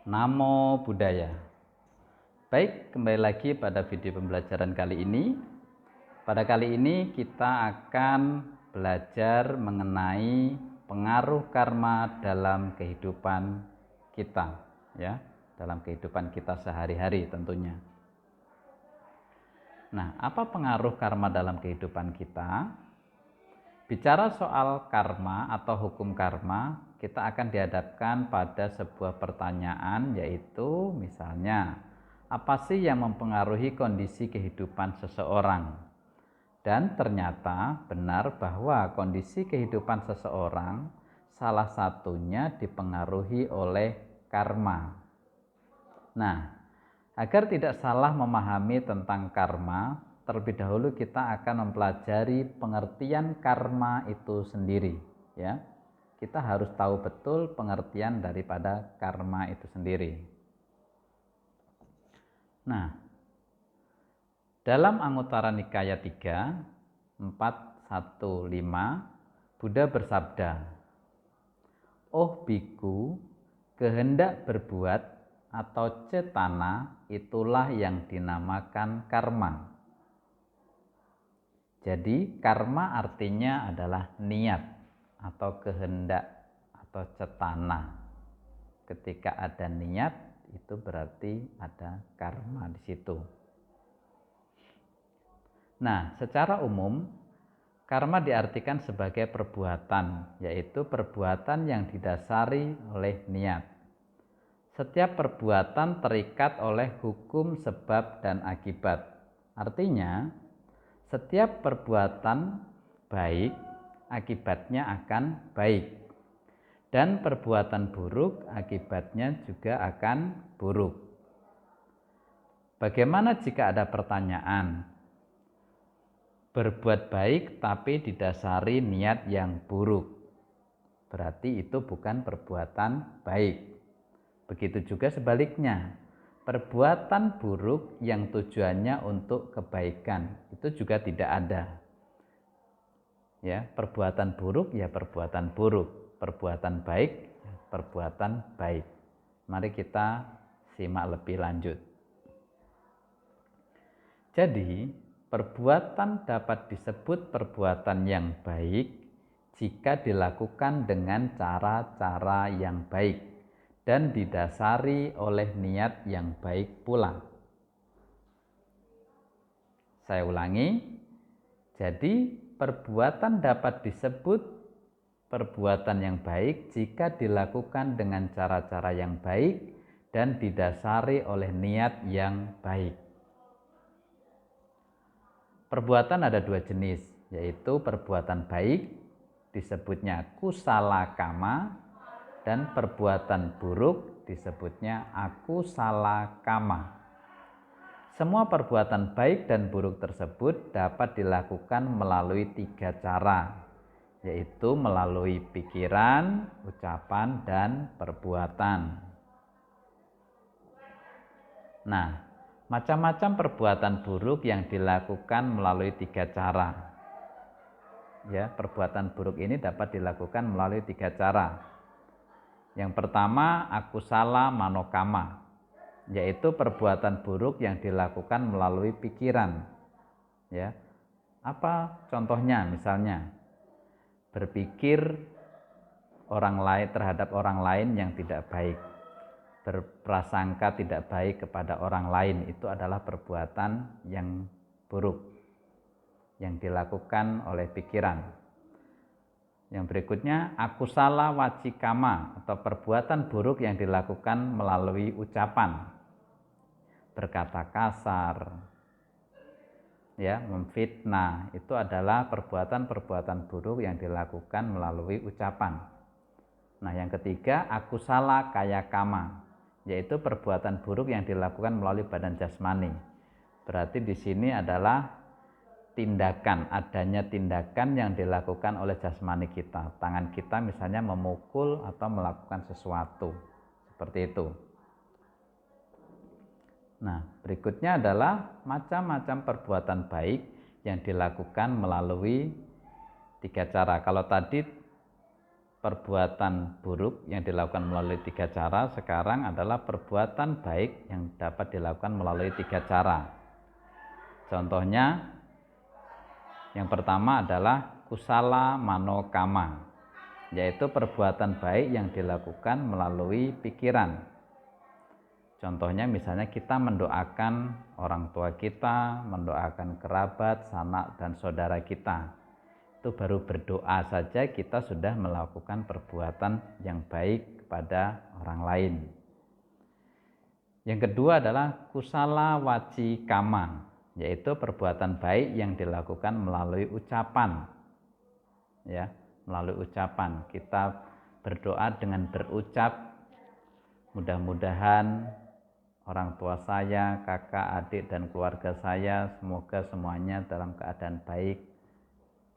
Namo Buddhaya. Baik, kembali lagi pada video pembelajaran kali ini. Pada kali ini kita akan belajar mengenai pengaruh karma dalam kehidupan kita, ya, dalam kehidupan kita sehari-hari tentunya. Nah, apa pengaruh karma dalam kehidupan kita? Bicara soal karma atau hukum karma, kita akan dihadapkan pada sebuah pertanyaan, yaitu misalnya, apa sih yang mempengaruhi kondisi kehidupan seseorang? Dan ternyata benar bahwa kondisi kehidupan seseorang salah satunya dipengaruhi oleh karma. Nah, agar tidak salah memahami tentang karma, terlebih dahulu kita akan mempelajari pengertian karma itu sendiri, ya. Kita harus tahu betul pengertian daripada karma itu sendiri. Nah, dalam Anguttara Nikaya 3, 415, Buddha bersabda, "Oh biku, kehendak berbuat atau cetana itulah yang dinamakan karma." Jadi karma artinya adalah niat atau kehendak atau cetana. Ketika ada niat, itu berarti ada karma di situ. Nah, secara umum karma diartikan sebagai perbuatan, yaitu perbuatan yang didasari oleh niat. Setiap perbuatan terikat oleh hukum sebab dan akibat. Artinya, setiap perbuatan baik, akibatnya akan baik. Dan perbuatan buruk, akibatnya juga akan buruk. Bagaimana jika ada pertanyaan? Berbuat baik tapi didasari niat yang buruk, berarti itu bukan perbuatan baik. Begitu juga sebaliknya, perbuatan buruk yang tujuannya untuk kebaikan itu juga tidak ada. Ya, perbuatan buruk ya perbuatan buruk, perbuatan baik ya perbuatan baik. Mari kita simak lebih lanjut. Jadi, perbuatan dapat disebut perbuatan yang baik jika dilakukan dengan cara-cara yang baik dan didasari oleh niat yang baik pula. Saya ulangi, jadi perbuatan dapat disebut perbuatan yang baik jika dilakukan dengan cara-cara yang baik dan didasari oleh niat yang baik. Perbuatan ada dua jenis, yaitu perbuatan baik disebutnya kusala kama dan perbuatan buruk disebutnya akusala kama. Semua perbuatan baik dan buruk tersebut dapat dilakukan melalui tiga cara, yaitu melalui pikiran, ucapan, dan perbuatan. Nah, macam-macam perbuatan buruk yang dilakukan melalui tiga cara. Ya, perbuatan buruk ini dapat dilakukan melalui tiga cara. Yang pertama, akusala manokama, yaitu perbuatan buruk yang dilakukan melalui pikiran. Ya, apa contohnya? Misalnya, berpikir orang lain terhadap orang lain yang tidak baik, berprasangka tidak baik kepada orang lain, itu adalah perbuatan yang buruk yang dilakukan oleh pikiran. Yang berikutnya, akusala wacikama atau perbuatan buruk yang dilakukan melalui ucapan, berkata kasar, ya, memfitnah, itu adalah perbuatan-perbuatan buruk yang dilakukan melalui ucapan. Nah, yang ketiga, akusala kayakama, yaitu perbuatan buruk yang dilakukan melalui badan jasmani. Berarti di sini adalah tindakan, adanya tindakan yang dilakukan oleh jasmani kita. Tangan kita misalnya memukul atau melakukan sesuatu, seperti itu. Nah, berikutnya adalah macam-macam perbuatan baik yang dilakukan melalui tiga cara. Kalau tadi perbuatan buruk yang dilakukan melalui 3 cara, sekarang adalah perbuatan baik yang dapat dilakukan melalui 3 cara. Contohnya, yang pertama adalah kusala mano kama, yaitu perbuatan baik yang dilakukan melalui pikiran. Contohnya misalnya kita mendoakan orang tua kita, mendoakan kerabat, sanak dan saudara kita. Itu baru berdoa saja kita sudah melakukan perbuatan yang baik kepada orang lain. Yang kedua adalah kusala waci kama, yaitu perbuatan baik yang dilakukan melalui ucapan. Ya, melalui ucapan. Kita berdoa dengan berucap, mudah-mudahan orang tua saya, kakak, adik, dan keluarga saya semoga semuanya dalam keadaan baik.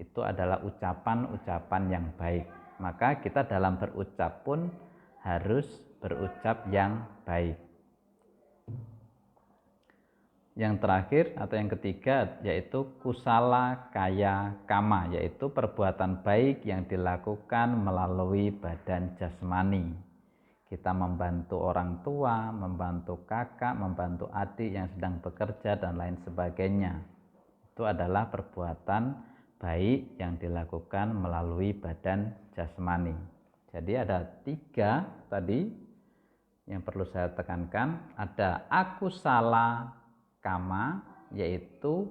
Itu adalah ucapan-ucapan yang baik. Maka kita dalam berucap pun harus berucap yang baik. Yang terakhir atau yang ketiga yaitu kusala kaya kama, yaitu perbuatan baik yang dilakukan melalui badan jasmani. Kita membantu orang tua, membantu kakak, membantu adik yang sedang bekerja dan lain sebagainya. Itu adalah perbuatan baik yang dilakukan melalui badan jasmani. Jadi ada 3 tadi yang perlu saya tekankan. Ada akusala kama, yaitu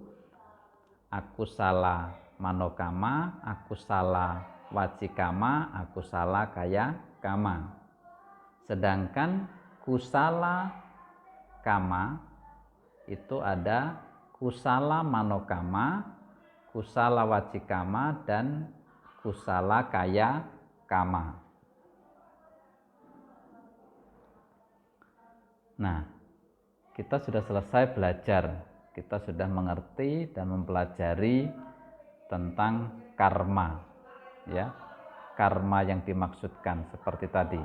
akusala manokama, akusala wacikama, akusala kaya kama. Sedangkan kusala kama itu ada kusala manokama, kusala wacikama, dan kusala kaya kama. Nah, kita sudah selesai belajar, kita sudah mengerti dan mempelajari tentang karma, ya, karma yang dimaksudkan seperti tadi.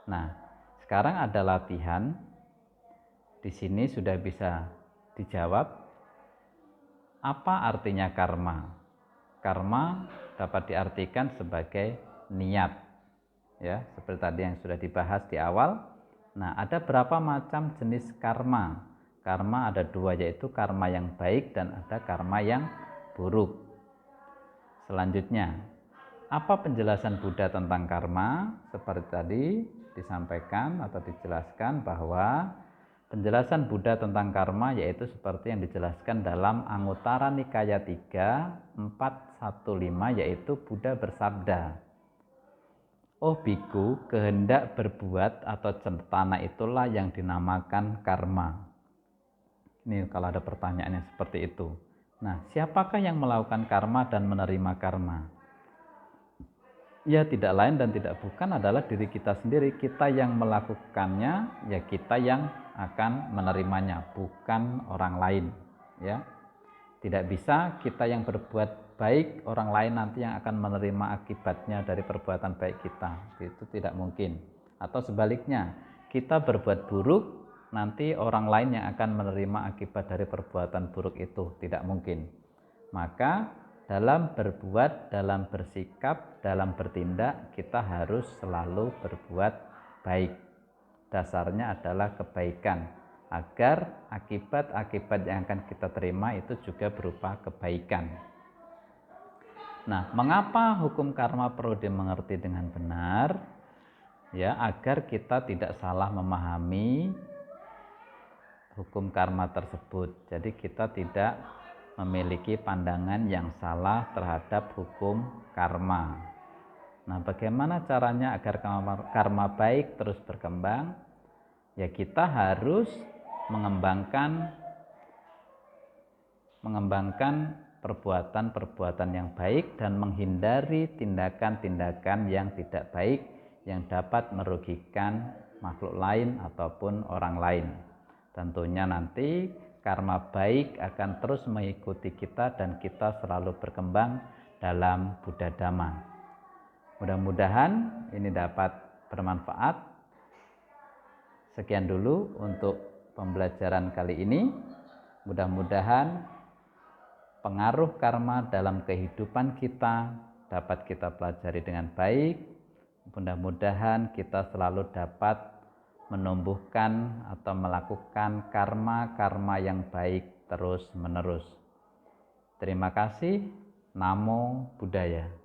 Nah, sekarang ada latihan. Di sini sudah bisa dijawab. Apa artinya karma? Karma dapat diartikan sebagai niat, ya, seperti tadi yang sudah dibahas di awal. Nah, ada berapa macam jenis karma? Karma ada 2, yaitu karma yang baik dan ada karma yang buruk. Selanjutnya, apa penjelasan Buddha tentang karma? Seperti tadi disampaikan atau dijelaskan bahwa penjelasan Buddha tentang karma yaitu seperti yang dijelaskan dalam Anguttara Nikaya 3, 415, yaitu Buddha bersabda, "Oh biku, kehendak berbuat atau cetana itulah yang dinamakan karma." Ini kalau ada pertanyaan yang seperti itu. Nah, siapakah yang melakukan karma dan menerima karma? Ya, tidak lain dan tidak bukan adalah diri kita sendiri. Kita yang melakukannya, ya kita yang akan menerimanya, bukan orang lain, ya. Tidak bisa kita yang berbuat baik, orang lain nanti yang akan menerima akibatnya dari perbuatan baik kita. Itu tidak mungkin. Atau sebaliknya, kita berbuat buruk, nanti orang lain yang akan menerima akibat dari perbuatan buruk itu. Tidak mungkin. Maka dalam berbuat, dalam bersikap, dalam bertindak, kita harus selalu berbuat baik. Dasarnya adalah kebaikan, agar akibat-akibat yang akan kita terima itu juga berupa kebaikan. Nah, mengapa hukum karma perlu dimengerti dengan benar? Ya, agar kita tidak salah memahami hukum karma tersebut. Jadi kita tidak memiliki pandangan yang salah terhadap hukum karma. Nah, bagaimana caranya agar karma baik terus berkembang? Ya, kita harus mengembangkan perbuatan-perbuatan yang baik dan menghindari tindakan-tindakan yang tidak baik yang dapat merugikan makhluk lain ataupun orang lain. Tentunya nanti karma baik akan terus mengikuti kita dan kita selalu berkembang dalam Buddha Dhamma. Mudah-mudahan ini dapat bermanfaat. Sekian dulu untuk pembelajaran kali ini. Mudah-mudahan pengaruh karma dalam kehidupan kita dapat kita pelajari dengan baik Mudah-mudahan kita selalu dapat menumbuhkan atau melakukan karma-karma yang baik terus-menerus. Terima kasih. Namo Buddhaya.